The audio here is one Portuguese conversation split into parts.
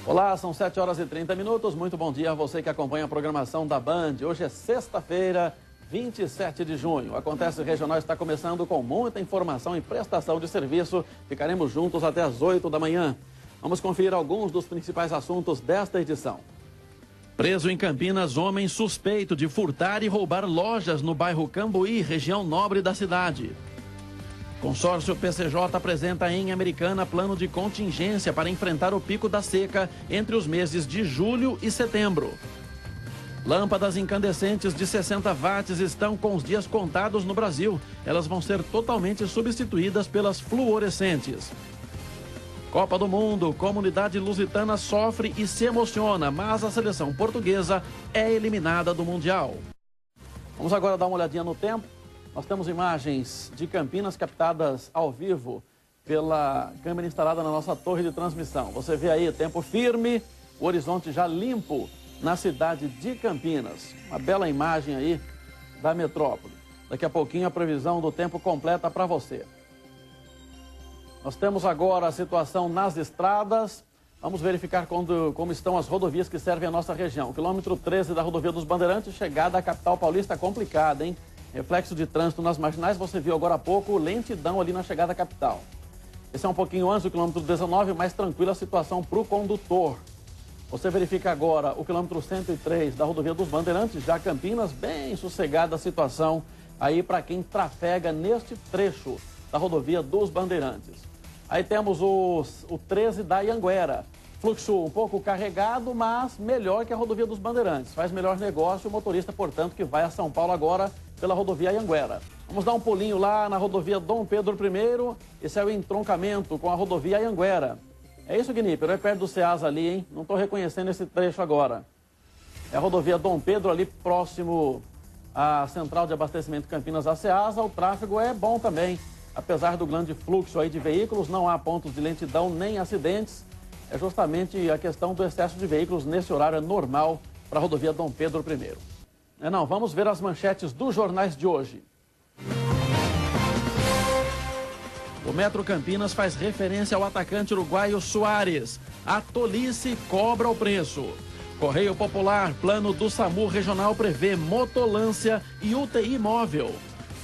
Olá, são 7 horas e 30 minutos. Muito bom dia a você que acompanha a programação da Band. Hoje é sexta-feira, 27 de junho. Acontece Regional está começando com muita informação e prestação de serviço. Ficaremos juntos até as 8 da manhã. Vamos conferir alguns dos principais assuntos desta edição. Preso em Campinas, homem suspeito de furtar e roubar lojas no bairro Cambuí, região nobre da cidade. Consórcio PCJ apresenta em Americana plano de contingência para enfrentar o pico da seca entre os meses de julho e setembro. Lâmpadas incandescentes de 60 watts estão com os dias contados no Brasil. Elas vão ser totalmente substituídas pelas fluorescentes. Copa do Mundo, comunidade lusitana sofre e se emociona, mas a seleção portuguesa é eliminada do Mundial. Vamos agora dar uma olhadinha no tempo. Nós temos imagens de Campinas captadas ao vivo pela câmera instalada na nossa torre de transmissão. Você vê aí tempo firme, o horizonte já limpo na cidade de Campinas. Uma bela imagem aí da metrópole. Daqui a pouquinho a previsão do tempo completa para você. Nós temos agora a situação nas estradas. Vamos verificar como estão as rodovias que servem a nossa região. Quilômetro 13 da rodovia dos Bandeirantes, chegada à capital paulista complicada, hein? Reflexo de trânsito nas marginais, você viu agora há pouco, lentidão ali na chegada à capital. Esse é um pouquinho antes do quilômetro 19, mais tranquila a situação para o condutor. Você verifica agora o quilômetro 103 da rodovia dos Bandeirantes, já Campinas, bem sossegada a situação aí para quem trafega neste trecho da rodovia dos Bandeirantes. Aí temos o 13 da Anhanguera. Fluxo um pouco carregado, mas melhor que a rodovia dos Bandeirantes. Faz melhor negócio o motorista, portanto, que vai a São Paulo agora pela rodovia Anhanguera. Vamos dar um pulinho lá na rodovia Dom Pedro I. Esse é o entroncamento com a rodovia Anhanguera. É isso, Gnipper? É perto do Ceasa ali, hein? Não estou reconhecendo esse trecho agora. É a rodovia Dom Pedro ali próximo à central de abastecimento Campinas a Ceasa. O tráfego é bom também. Apesar do grande fluxo aí de veículos, não há pontos de lentidão nem acidentes. É justamente a questão do excesso de veículos nesse horário normal para a rodovia Dom Pedro I. Vamos ver as manchetes dos jornais de hoje. O Metro Campinas faz referência ao atacante uruguaio Soares. A tolice cobra o preço. Correio Popular, plano do SAMU regional prevê motolância e UTI móvel.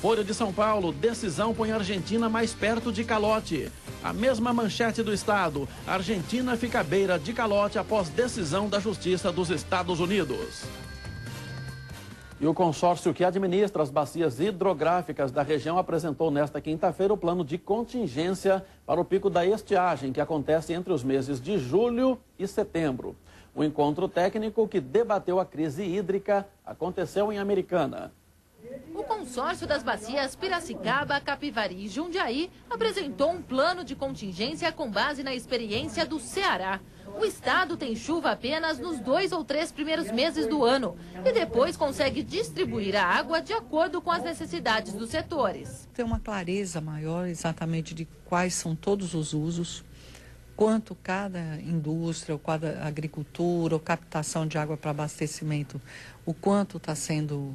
Folha de São Paulo, decisão põe a Argentina mais perto de calote. A mesma manchete do Estado, a Argentina fica à beira de calote após decisão da Justiça dos Estados Unidos. E o consórcio que administra as bacias hidrográficas da região apresentou nesta quinta-feira o plano de contingência para o pico da estiagem, que acontece entre os meses de julho e setembro. O encontro técnico que debateu a crise hídrica aconteceu em Americana. O consórcio das bacias Piracicaba, Capivari e Jundiaí apresentou um plano de contingência com base na experiência do Ceará. O estado tem chuva apenas nos 2 ou 3 primeiros meses do ano e depois consegue distribuir a água de acordo com as necessidades dos setores. Tem uma clareza maior exatamente de quais são todos os usos, quanto cada indústria, ou cada agricultura, ou captação de água para abastecimento, o quanto está sendo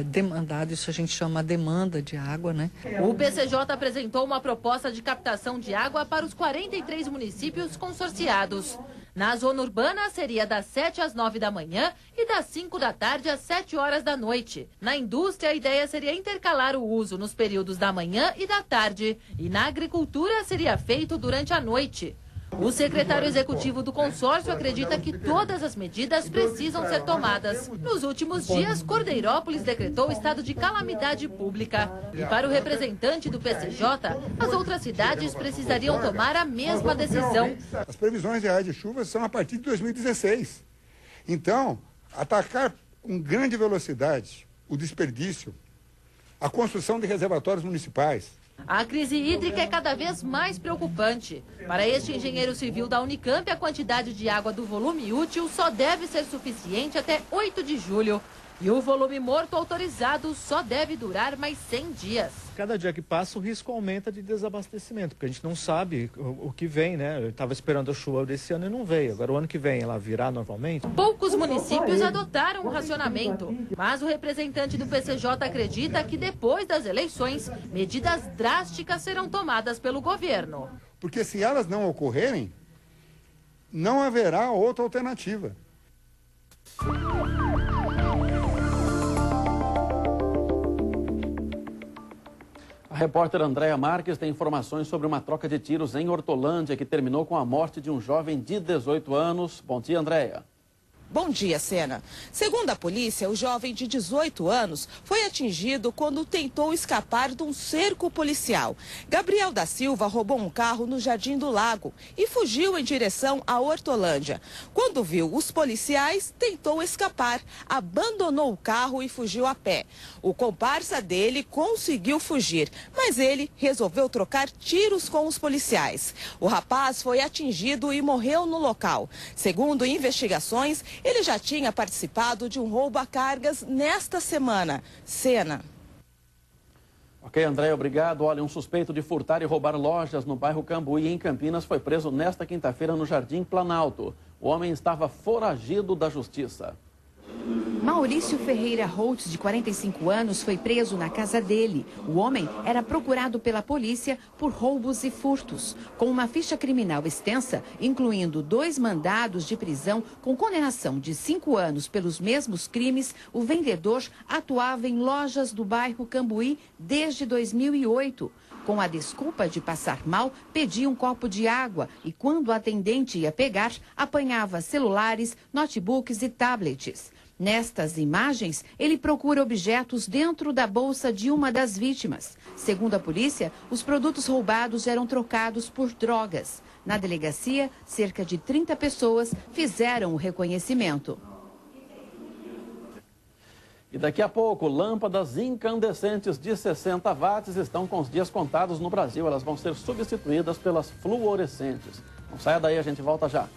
demandado, isso a gente chama demanda de água, né? O PCJ apresentou uma proposta de captação de água para os 43 municípios consorciados. Na zona urbana seria das 7 às 9 da manhã e das 5 da tarde às 7 horas da noite. Na indústria, a ideia seria intercalar o uso nos períodos da manhã e da tarde. E na agricultura seria feito durante a noite. O secretário executivo do consórcio acredita que todas as medidas precisam ser tomadas. Nos últimos dias, Cordeirópolis decretou estado de calamidade pública. E para o representante do PCJ, as outras cidades precisariam tomar a mesma decisão. As previsões reais de chuvas são a partir de 2016. Então, atacar com grande velocidade o desperdício, a construção de reservatórios municipais. A crise hídrica é cada vez mais preocupante. Para este engenheiro civil da Unicamp, a quantidade de água do volume útil só deve ser suficiente até 8 de julho. E o volume morto autorizado só deve durar mais 100 dias. Cada dia que passa, o risco aumenta de desabastecimento, porque a gente não sabe o que vem, né? Eu estava esperando a chuva desse ano e não veio. Agora, o ano que vem, ela virá novamente. Poucos municípios adotaram o racionamento, mas o representante do PCJ acredita que depois das eleições, medidas drásticas serão tomadas pelo governo. Porque se elas não ocorrerem, não haverá outra alternativa. A repórter Andréa Marques tem informações sobre uma troca de tiros em Hortolândia que terminou com a morte de um jovem de 18 anos. Bom dia, Andréa. Bom dia, Sena. Segundo a polícia, o jovem de 18 anos foi atingido quando tentou escapar de um cerco policial. Gabriel da Silva roubou um carro no Jardim do Lago e fugiu em direção a Hortolândia. Quando viu os policiais, tentou escapar, abandonou o carro e fugiu a pé. O comparsa dele conseguiu fugir, mas ele resolveu trocar tiros com os policiais. O rapaz foi atingido e morreu no local. Segundo investigações, ele já tinha participado de um roubo a cargas nesta semana. Sena. Ok, André, obrigado. Olha, um suspeito de furtar e roubar lojas no bairro Cambuí, em Campinas, foi preso nesta quinta-feira no Jardim Planalto. O homem estava foragido da justiça. Maurício Ferreira Holtz, de 45 anos, foi preso na casa dele. O homem era procurado pela polícia por roubos e furtos, com uma ficha criminal extensa, incluindo 2 mandados de prisão com condenação de 5 anos pelos mesmos crimes. O vendedor atuava em lojas do bairro Cambuí desde 2008. Com a desculpa de passar mal, pedia um copo de água e, quando a atendente ia pegar, apanhava celulares, notebooks e tablets. Nestas imagens, ele procura objetos dentro da bolsa de uma das vítimas. Segundo a polícia, os produtos roubados eram trocados por drogas. Na delegacia, cerca de 30 pessoas fizeram o reconhecimento. E daqui a pouco, lâmpadas incandescentes de 60 watts estão com os dias contados no Brasil. Elas vão ser substituídas pelas fluorescentes. Não saia daí, a gente volta já.